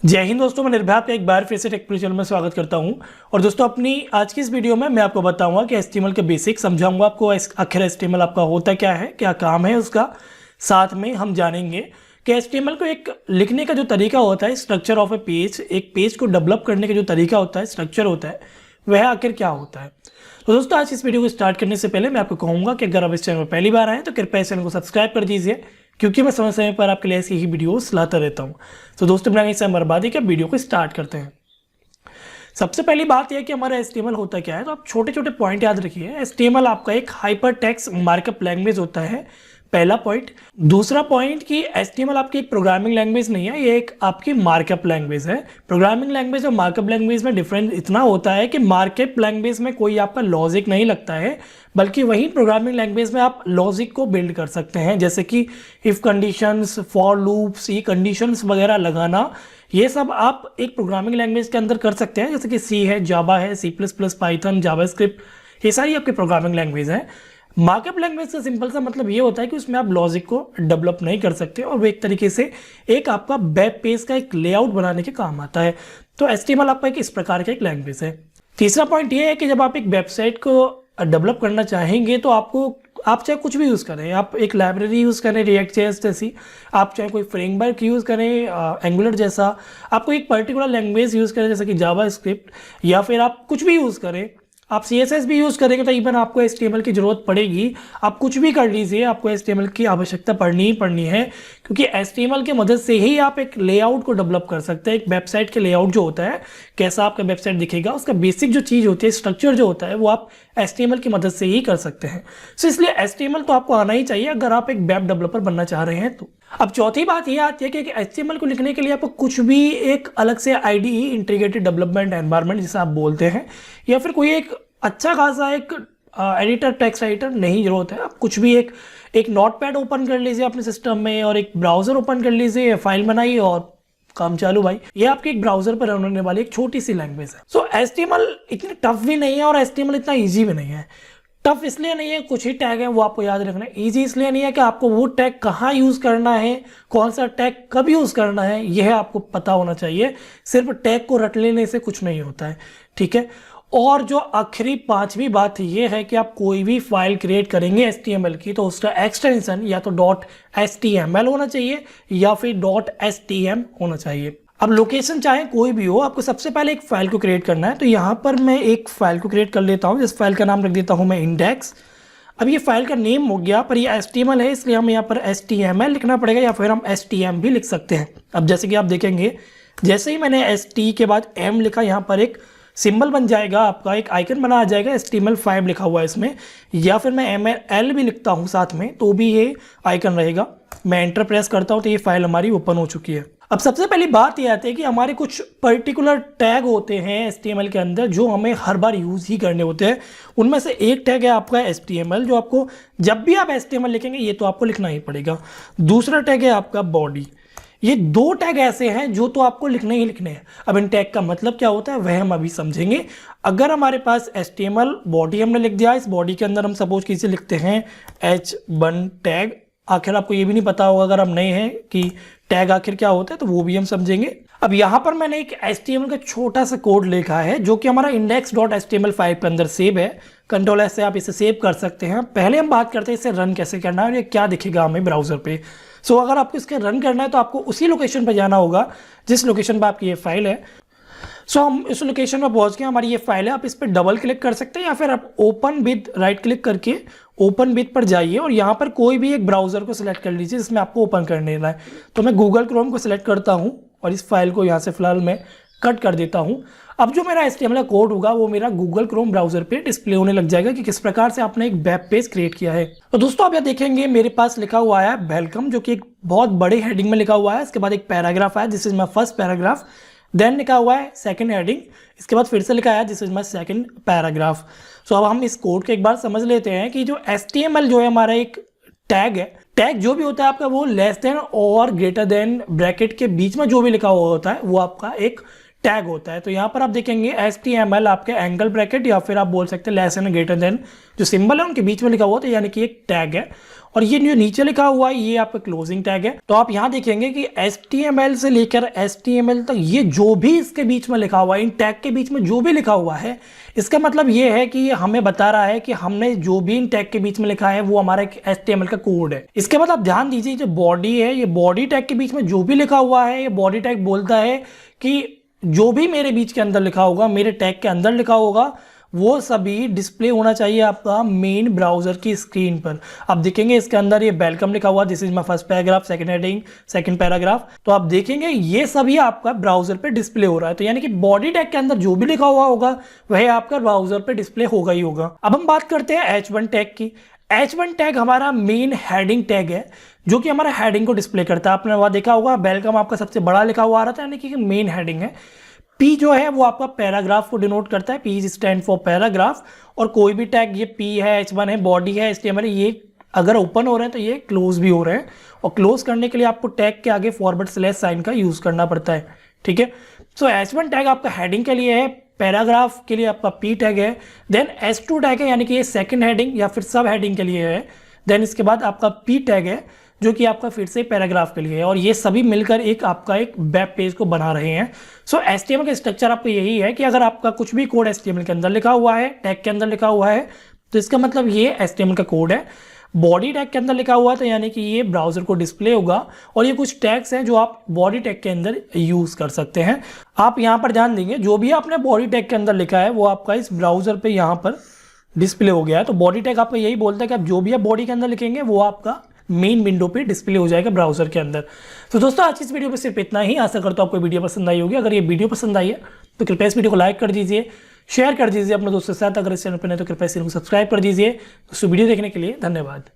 जय हिंद दोस्तों, मैं निर्भय आपका एक बार फिर से टेक चैनल में स्वागत करता हूं। और दोस्तों अपनी आज की इस वीडियो में मैं आपको बताऊंगा कि HTML के बेसिक समझाऊंगा आपको। आखिर HTML आपका होता क्या है, क्या काम है उसका। साथ में हम जानेंगे कि HTML को एक लिखने का जो तरीका होता है, स्ट्रक्चर ऑफ ए पेज, एक पेज को डेवलप करने का जो तरीका होता है, स्ट्रक्चर होता है, वह आखिर क्या होता है। तो दोस्तों आज इस वीडियो को स्टार्ट करने से पहले मैं आपको कहूँगा कि अगर आप इस चैनल में पहली बार आए तो कृपया इस चैनल को सब्सक्राइब कर दीजिए, क्योंकि मैं समय समय पर आपके लिए ऐसी ही वीडियोस लाता रहता हूँ। तो दोस्तों बिना किसी बर्बादी के वीडियो को स्टार्ट करते हैं। सबसे पहली बात यह है कि हमारा HTML होता क्या है, तो आप छोटे छोटे पॉइंट याद रखिए। HTML आपका एक हाइपर टेक्स्ट मार्कअप लैंग्वेज होता है, पहला पॉइंट। दूसरा पॉइंट कि HTML आपकी एक प्रोग्रामिंग लैंग्वेज नहीं है, ये एक आपकी मार्कअप लैंग्वेज है। प्रोग्रामिंग लैंग्वेज और मार्कअप लैंग्वेज में डिफरेंस इतना होता है कि मार्कअप लैंग्वेज में कोई आपका लॉजिक नहीं लगता है, बल्कि वहीं प्रोग्रामिंग लैंग्वेज में आप लॉजिक को बिल्ड कर सकते हैं, जैसे कि इफ कंडीशंस, फॉर लूप्स, ये कंडीशंस वगैरह लगाना, ये सब आप एक प्रोग्रामिंग लैंग्वेज के अंदर कर सकते हैं, जैसे कि C है, जावा है, C++, पाइथन, जावास्क्रिप्ट, ये सारी आपकी प्रोग्रामिंग लैंग्वेज है। मार्कअप लैंग्वेज का सिंपल सा मतलब ये होता है कि उसमें आप लॉजिक को डेवलप नहीं कर सकते, और वो एक तरीके से एक आपका वेब पेज का एक लेआउट बनाने के काम आता है। तो HTML आपका एक इस प्रकार का एक लैंग्वेज है। तीसरा पॉइंट ये है कि जब आप एक वेबसाइट को डेवलप करना चाहेंगे तो आप चाहे कुछ भी यूज़ करें, आप एक लाइब्रेरी यूज़ करें React.js जैसी, आप चाहे कोई फ्रेमवर्क यूज़ करें एंगुलर जैसा, आप कोई एक पर्टिकुलर लैंग्वेज यूज़ करें जैसे कि जावास्क्रिप्ट, या फिर आप कुछ भी यूज़ करें, आप CSS भी यूज़ करेंगे तो इवन आपको HTML की ज़रूरत पड़ेगी। आप कुछ भी कर लीजिए, आपको HTML की आवश्यकता पड़नी ही पड़नी है, क्योंकि HTML की मदद से ही आप एक लेआउट को डेवलप कर सकते हैं। एक वेबसाइट के लेआउट जो होता है, कैसा आपका वेबसाइट दिखेगा, उसका बेसिक जो चीज़ होती है, स्ट्रक्चर जो होता है, वो आप HTML की मदद से ही कर सकते हैं। सो इसलिए HTML तो आपको आना ही चाहिए अगर आप एक वेब डेवलपर बनना चाह रहे हैं तो। अब चौथी बात ये आती है कि HTML को लिखने के लिए आपको कुछ भी एक अलग से IDE, इंटीग्रेटेड डेवलपमेंट एनवायरनमेंट जिसे आप बोलते हैं, या फिर कोई एक अच्छा खासा एक एडिटर, टेक्स्ट एडिटर नहीं जरूरत है। आप कुछ भी एक नोटपैड ओपन कर लीजिए अपने सिस्टम में, और एक ब्राउज़र ओपन कर लीजिए, फाइल बनाइए और काम चालू भाई। ये आपके एक ब्राउज़र पर रन होने वाली एक छोटी सी लैंग्वेज है। सो HTML इतनी टफ भी नहीं है और HTML इतना ईजी भी नहीं है। टफ इसलिए नहीं है, कुछ ही टैग है वो आपको याद रखना है। ईजी इसलिए नहीं है कि आपको वो टैग कहाँ यूज़ करना है, कौन सा टैग कब यूज़ करना है, यह आपको पता होना चाहिए। सिर्फ टैग को रट लेने से कुछ नहीं होता है, ठीक है। और जो आखिरी पांचवी बात ये है कि आप कोई भी फाइल क्रिएट करेंगे HTML की, तो उसका एक्सटेंशन या तो .html होना चाहिए या फिर .stm होना चाहिए। अब लोकेशन चाहे कोई भी हो, आपको सबसे पहले एक फाइल को क्रिएट करना है। तो यहाँ पर मैं एक फाइल को क्रिएट कर लेता हूँ, इस फाइल का नाम रख देता हूँ मैं इंडेक्स। अब ये फाइल का नेम हो गया, पर ये HTML है इसलिए हम यहाँ पर HTML लिखना पड़ेगा, या फिर हम STM भी लिख सकते हैं। अब जैसे कि आप देखेंगे, जैसे ही मैंने ST के बाद M लिखा, यहाँ पर एक सिंबल बन जाएगा, आपका एक आइकन बना आ जाएगा, HTML5 लिखा हुआ है इसमें। या फिर मैं ML भी लिखता हूँ साथ में, तो भी ये आइकन रहेगा। मैं एंटर प्रेस करता हूँ तो ये फाइल हमारी ओपन हो चुकी है। अब सबसे पहली बात ये आती है कि हमारे कुछ पर्टिकुलर टैग होते हैं HTML के अंदर जो हमें हर बार यूज़ ही करने होते हैं। उनमें से एक टैग है आपका HTML, जो आपको जब भी आप HTML लिखेंगे ये तो आपको लिखना ही पड़ेगा। दूसरा टैग है आपका बॉडी। ये दो टैग ऐसे हैं जो तो आपको लिखने ही लिखने हैं। अब इन टैग का मतलब क्या होता है वह हम अभी समझेंगे। अगर हमारे पास HTML बॉडी हमने लिख दिया, इस बॉडी के अंदर हम सपोज किसी लिखते हैं H1 टैग। आखिर आपको ये भी नहीं पता होगा अगर हम नए हैं कि टैग आखिर क्या होता है, तो वो भी हम समझेंगे। अब यहाँ पर मैंने एक HTML का छोटा सा कोड लिखा है जो कि हमारा index.html5 के अंदर सेव है। Ctrl+S से आप इसे सेव कर सकते हैं। पहले हम बात करते हैं इसे रन कैसे करना है और ये क्या दिखेगा हमें ब्राउजर पे। सो अगर आपको इसके रन करना है तो आपको उसी लोकेशन पर जाना होगा जिस लोकेशन पर आपकी ये फाइल है। सो हम इस लोकेशन पर पहुंच गए, हमारी ये फाइल है। आप इस पर डबल क्लिक कर सकते हैं, या फिर आप ओपन विद राइट क्लिक करके ओपन विद पर जाइए और यहाँ पर कोई भी एक ब्राउजर को सिलेक्ट कर लीजिए जिसमें आपको ओपन करने है। तो मैं गूगल क्रोम को सिलेक्ट करता हूँ और इस फाइल को यहाँ से फिलहाल मैं कट कर देता हूँ। अब जो मेरा HTML का कोड होगा वो मेरा गूगल क्रोम ब्राउजर पे डिस्प्ले होने लग जाएगा कि किस प्रकार से आपने एक वेब पेज क्रिएट किया है। तो दोस्तों आप यहाँ देखेंगे मेरे पास लिखा हुआ है वेलकम, जो कि एक बहुत बड़े हेडिंग में लिखा हुआ है। इसके बाद एक पैराग्राफ है, this is my first paragraph. Then लिखा हुआ है सेकंड हेडिंग, इसके बाद फिर से लिखा है this is my second paragraph. So अब हम इस कोड को एक बार समझ लेते हैं कि जो HTML जो है हमारा एक टैग है, टैग जो भी होता है आपका वो लेस देन और ग्रेटर देन ब्रैकेट के बीच में जो भी लिखा हुआ होता है वो आपका एक टैग होता है। तो यहाँ पर आप देखेंगे HTML आपके एंगल ब्रैकेट या फिर आप बोल सकते हैं लेस एंड ग्रेटर देन जो सिंबल है उनके बीच में लिखा हुआ था, यानी कि एक टैग है। और ये जो नीचे लिखा हुआ है ये आपका क्लोजिंग टैग है। तो आप यहाँ देखेंगे कि HTML से लेकर HTML तक ये जो भी इसके बीच में लिखा हुआ है, इन टैग के बीच में जो भी लिखा हुआ है, इसका मतलब ये है कि हमें बता रहा है कि हमने जो भी इन टैग के बीच में लिखा है वो हमारा एक HTML का कोड है। इसके बाद आप ध्यान दीजिए जो बॉडी है, ये बॉडी टैग के बीच में जो भी लिखा हुआ है, ये बॉडी टैग बोलता है कि जो भी मेरे बीच के अंदर लिखा होगा, मेरे टैग के अंदर लिखा होगा, वो सभी डिस्प्ले होना चाहिए आपका मेन ब्राउजर की स्क्रीन पर। आप देखेंगे इसके अंदर ये वेलकम लिखा हुआ, this is my first paragraph, second heading, second paragraph. तो आप देखेंगे ये सभी आपका ब्राउजर पे डिस्प्ले हो रहा है। तो यानी कि बॉडी टैग के अंदर जो भी लिखा हुआ होगा वह आपका ब्राउजर पे डिस्प्ले होगा ही होगा। अब हम बात करते हैं H1 टैग की। H1 टैग हमारा मेन हेडिंग टैग है जो कि हमारा हेडिंग को डिस्प्ले करता है। आपने वहाँ देखा होगा वेलकम आपका सबसे बड़ा लिखा हुआ आ रहा था, यानी कि मेन हेडिंग है। P जो है वो आपका पैराग्राफ को डिनोट करता है, P स्टैंड फॉर पैराग्राफ। और कोई भी टैग, ये P है, H1 है, बॉडी है, HTML है, ये अगर ओपन हो रहे हैं तो ये क्लोज भी हो रहे हैं। और क्लोज करने के लिए आपको टैग के आगे / साइन का यूज करना पड़ता है, ठीक है। सो H1 टैग आपका हेडिंग के लिए है, पैराग्राफ के लिए आपका P टैग है, देन H2 टैग है यानी कि ये सेकंड हेडिंग या फिर सब हेडिंग के लिए है, देन इसके बाद आपका P टैग है जो कि आपका फिर से पैराग्राफ के लिए है। और ये सभी मिलकर एक आपका एक वेब पेज को बना रहे हैं। सो HTML का स्ट्रक्चर आपको यही है कि अगर आपका कुछ भी कोड HTML के अंदर लिखा हुआ है, टैग के अंदर लिखा हुआ है, तो इसका मतलब ये HTML का कोड है। बॉडी टैग के अंदर लिखा हुआ है तो यानी कि ये ब्राउजर को डिस्प्ले होगा। और ये कुछ टैग्स हैं जो आप बॉडी टैग के अंदर यूज कर सकते हैं। आप यहाँ पर ध्यान देंगे जो भी आपने बॉडी टैग के अंदर लिखा है वो आपका इस ब्राउजर पे यहाँ पर डिस्प्ले हो गया है। तो बॉडी टैग आपको यही बोलता है कि आप जो भी आप बॉडी के अंदर लिखेंगे वो आपका मेन विंडो पे डिस्प्ले हो जाएगा ब्राउजर के अंदर। तो दोस्तों आज की इस वीडियो पे सिर्फ इतना ही। आशा करता हूँ आपको वीडियो पसंद आई होगी। अगर ये वीडियो पसंद आई है तो कृपया इस वीडियो को लाइक कर दीजिए, शेयर कर दीजिए अपने दोस्तों के साथ। अगर इस चैनल पर नहीं तो कृपया इस चैनल को सब्सक्राइब कर दीजिए। दोस्तों वीडियो देखने के लिए धन्यवाद।